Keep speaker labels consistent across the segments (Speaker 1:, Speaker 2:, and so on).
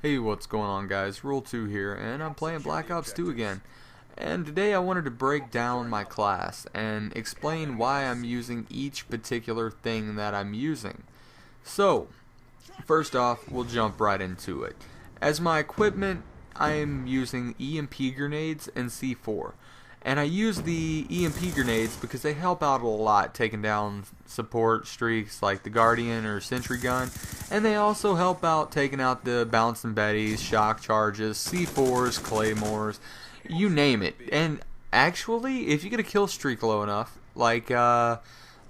Speaker 1: Hey, what's going on, guys? Rule 2 here, and I'm playing Black Ops 2 again. And today I wanted to break down my class and explain why I'm using each particular thing that I'm using. So, first off, we'll jump right into it. As my equipment, I am using EMP grenades and C4. And I use the EMP grenades because they help out a lot taking down support streaks like the Guardian or Sentry Gun. And they also help out taking out the Bouncing Bettys, Shock Charges, C4s, Claymores, you name it. And actually, if you get a kill streak low enough, like a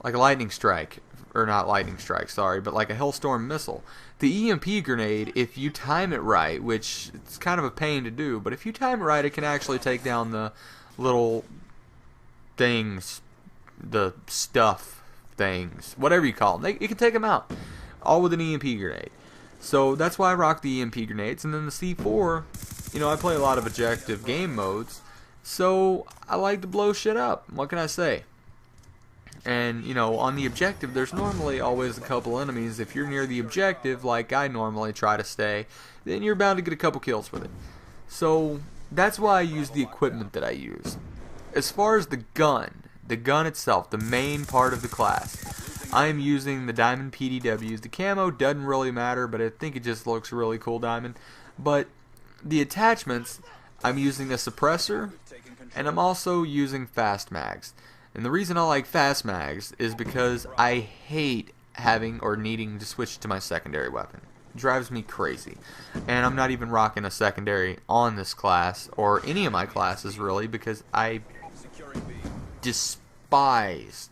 Speaker 1: Lightning Strike, or not Lightning Strike, sorry, but like a Hellstorm Missile, the EMP grenade, if you time it right, which it's kind of a pain to do, but if you time it right, it can actually take down the little things, the stuff things, whatever you call them. You can take them out, all with an EMP grenade. So that's why I rock the EMP grenades. And then the C4, I play a lot of objective game modes, so I like to blow shit up. What can I say? And, on the objective, there's normally always a couple enemies. If you're near the objective, like I normally try to stay, then you're bound to get a couple kills with it. So that's why I use the equipment that I use. As far as the gun itself, the main part of the class, I am using the Diamond PDWs. The camo doesn't really matter, but I think it just looks really cool, Diamond. But the attachments, I'm using a suppressor, and I'm also using fast mags. And the reason I like fast mags is because I hate having or needing to switch to my secondary weapon. Drives me crazy. And I'm not even rocking a secondary on this class or any of my classes really, because I despise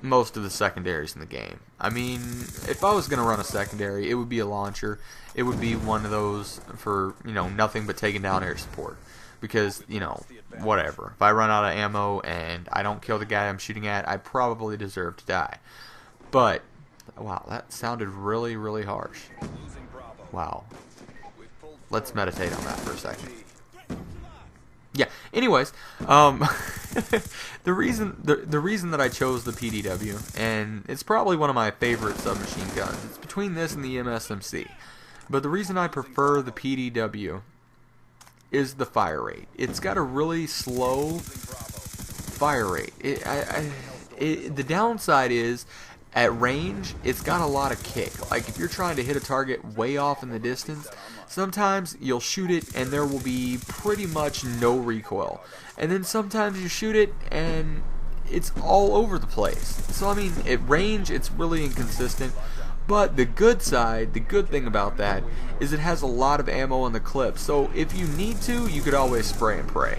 Speaker 1: most of the secondaries in the game. I mean, if I was going to run a secondary, it would be a launcher. It would be one of those for, nothing but taking down air support. Because, whatever. If I run out of ammo and I don't kill the guy I'm shooting at, I probably deserve to die. But wow, that sounded really, really harsh. Wow. Let's meditate on that for a second. Yeah, anyways, the reason that I chose the PDW, and it's probably one of my favorite submachine guns, it's between this and the MSMC, but the reason I prefer the PDW is the fire rate. It's got a really slow fire rate. The downside is, at range, it's got a lot of kick. Like, if you're trying to hit a target way off in the distance, sometimes you'll shoot it and there will be pretty much no recoil. And then sometimes you shoot it and it's all over the place. So, I mean, at range, it's really inconsistent. But the good thing about that, is it has a lot of ammo in the clip. So, if you need to, you could always spray and pray.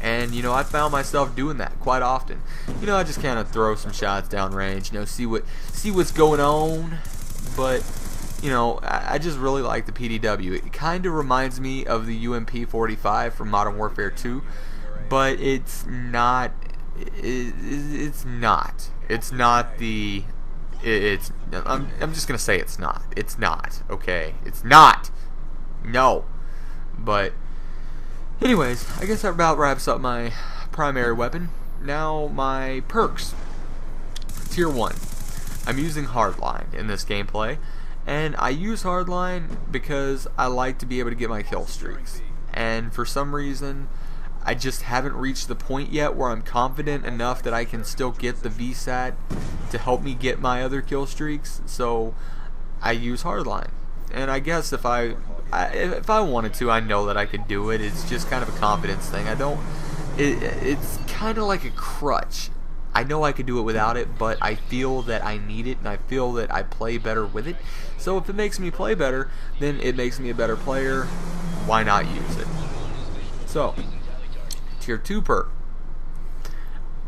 Speaker 1: And, I found myself doing that quite often. I just kind of throw some shots downrange, see what's going on. But, I just really like the PDW. It kind of reminds me of the UMP-45 from Modern Warfare 2, but it's not. It's not. It's not the. I'm just gonna say it's not. It's not. Okay. It's not. No. But. Anyways, I guess that about wraps up my primary weapon. Now, my perks. Tier 1. I'm using Hardline in this gameplay, and I use Hardline because I like to be able to get my kill streaks. And for some reason, I just haven't reached the point yet where I'm confident enough that I can still get the VSAT to help me get my other kill streaks, so I use Hardline. And I guess if I wanted to, I know that I could do it. It's just kind of a confidence thing. It's kind of like a crutch. I know I could do it without it, but I feel that I need it, and I feel that I play better with it. So if it makes me play better, then it makes me a better player. Why not use it? So, Tier 2 perk.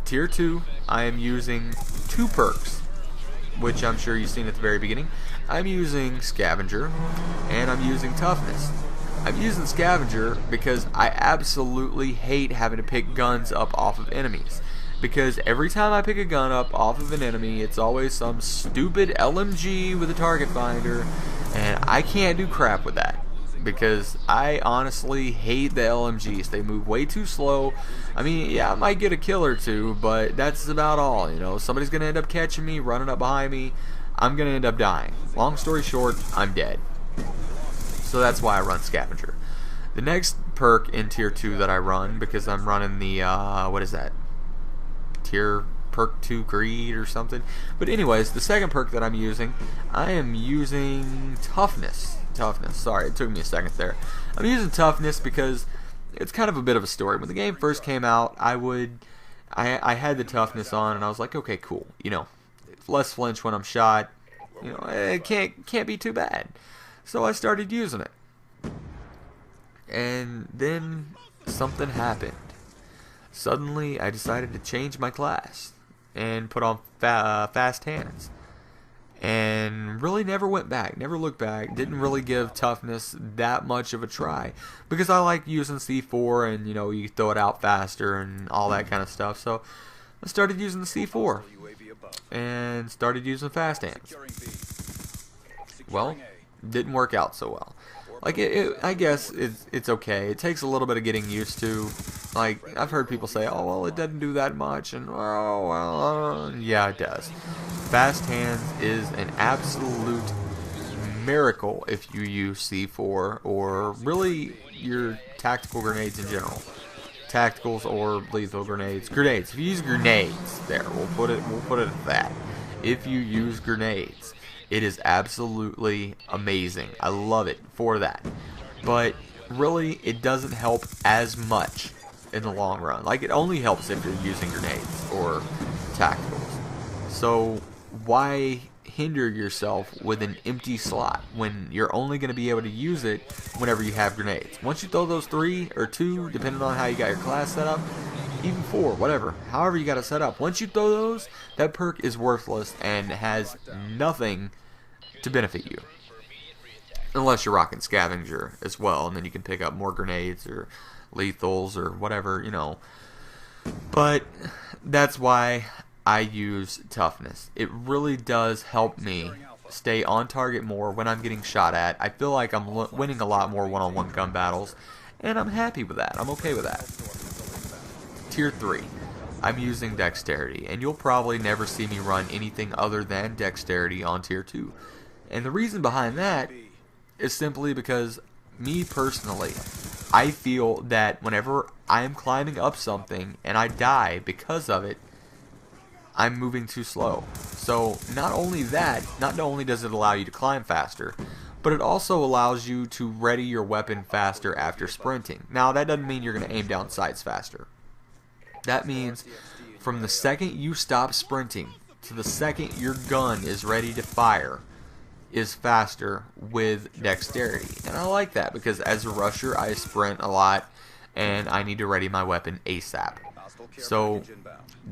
Speaker 1: Tier 2, I am using 2 perks, which I'm sure you've seen at the very beginning. I'm using Scavenger, and I'm using Toughness. I'm using Scavenger because I absolutely hate having to pick guns up off of enemies. Because every time I pick a gun up off of an enemy, it's always some stupid LMG with a target finder, and I can't do crap with that. Because I honestly hate the LMGs. They move way too slow. I mean, yeah, I might get a kill or two, but that's about all. Somebody's going to end up catching me, running up behind me. I'm going to end up dying. Long story short, I'm dead. So that's why I run Scavenger. The next perk in Tier 2 that I run, because I'm running the, what is that? Tier Perk 2 Greed or something. But anyways, the second perk that I'm using, I am using Toughness. Sorry, it took me a second there. I'm using Toughness because it's kind of a bit of a story. When the game first came out, I had the Toughness on, and I was like, okay, cool. You know, less flinch when I'm shot. You know, it can't be too bad. So I started using it. And then something happened. Suddenly, I decided to change my class and put on Fast Hands. And really never went back, never looked back, didn't really give Toughness that much of a try. Because I like using C4 and, you know, you throw it out faster and all that kind of stuff. So I started using the C4 and started using Fast Hands. Well, didn't work out so well. Like, I guess it's okay. It takes a little bit of getting used to. Like, I've heard people say, oh, well, it doesn't do that much, and, oh, well, yeah, it does. Fast Hands is an absolute miracle if you use C4, or really your tactical grenades in general. Tacticals or lethal grenades. Grenades. If you use grenades, there, we'll put it at that. If you use grenades, it is absolutely amazing. I love it for that. But really, it doesn't help as much in the long run. Like, it only helps if you're using grenades or tacticals. So why hinder yourself with an empty slot when you're only going to be able to use it whenever you have grenades? Once you throw those 3 or 2, depending on how you got your class set up, even 4, whatever, however you got it set up, once you throw those, that perk is worthless and has nothing to benefit you. Unless you're rocking Scavenger as well, and then you can pick up more grenades or lethals or whatever, you know. But that's why I use Toughness. It really does help me stay on target more when I'm getting shot at. I feel like I'm winning a lot more one-on-one gun battles, and I'm happy with that. I'm okay with that. Tier 3. I'm using Dexterity, and you'll probably never see me run anything other than Dexterity on Tier 2. And the reason behind that is simply because, me personally, I feel that whenever I'm climbing up something and I die because of it, I'm moving too slow. So not only does it allow you to climb faster, but it also allows you to ready your weapon faster after sprinting. Now, that doesn't mean you're going to aim down sights faster. That means from the second you stop sprinting to the second your gun is ready to fire is faster with Dexterity. And I like that because as a rusher, I sprint a lot and I need to ready my weapon ASAP. So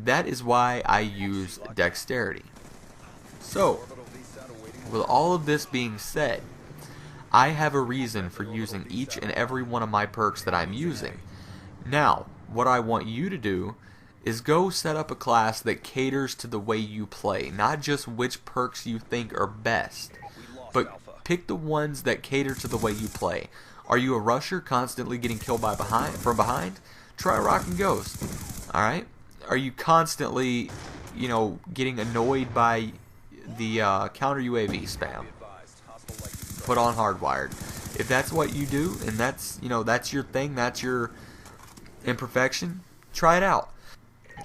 Speaker 1: that is why I use Dexterity. So, with all of this being said, I have a reason for using each and every one of my perks that I'm using. Now, what I want you to do is go set up a class that caters to the way you play, not just which perks you think are best, but pick the ones that cater to the way you play. Are you a rusher constantly getting killed from behind? Try Rockin' Ghost. Alright? Are you constantly, you know, getting annoyed by the counter UAV spam? Put on Hardwired. If that's what you do, and that's, you know, that's your thing, that's your imperfection, try it out.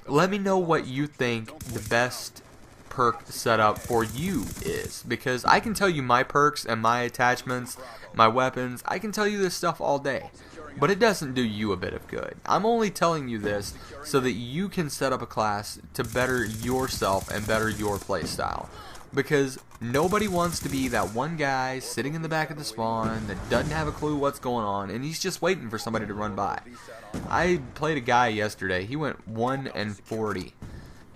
Speaker 1: Let me know what you think the best perk setup for you is, because I can tell you my perks and my attachments, my weapons, I can tell you this stuff all day, but it doesn't do you a bit of good. I'm only telling you this so that you can set up a class to better yourself and better your playstyle. Because nobody wants to be that one guy sitting in the back of the spawn that doesn't have a clue what's going on, and he's just waiting for somebody to run by. I played a guy yesterday, he went 1 and 40.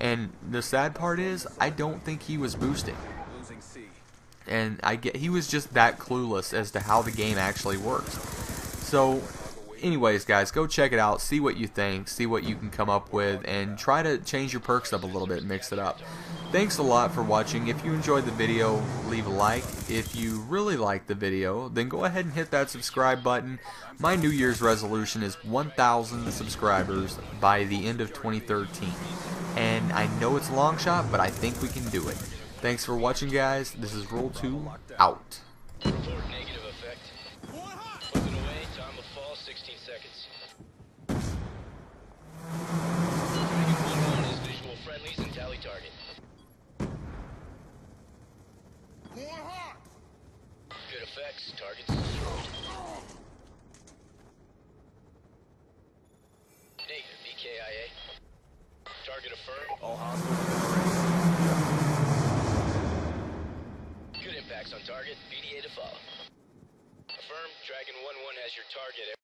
Speaker 1: And the sad part is, I don't think he was boosting. And he was just that clueless as to how the game actually works. So, anyways, guys, go check it out, see what you think, see what you can come up with, and try to change your perks up a little bit, mix it up. Thanks a lot for watching. If you enjoyed the video, leave a like. If you really liked the video, then go ahead and hit that subscribe button. My New Year's resolution is 1,000 subscribers by the end of 2013. And I know it's a long shot, but I think we can do it. Thanks for watching, guys. This is Roll2, out.
Speaker 2: Closing away, time of fall, 16 seconds. Dragon 1-1 is visual friendlies and tally target. Good effects, targets destroyed. Negative, BKIA. Target affirmed, all hostiles. Good impacts on target, BDA to follow. Affirmed, Dragon 1-1 has your target.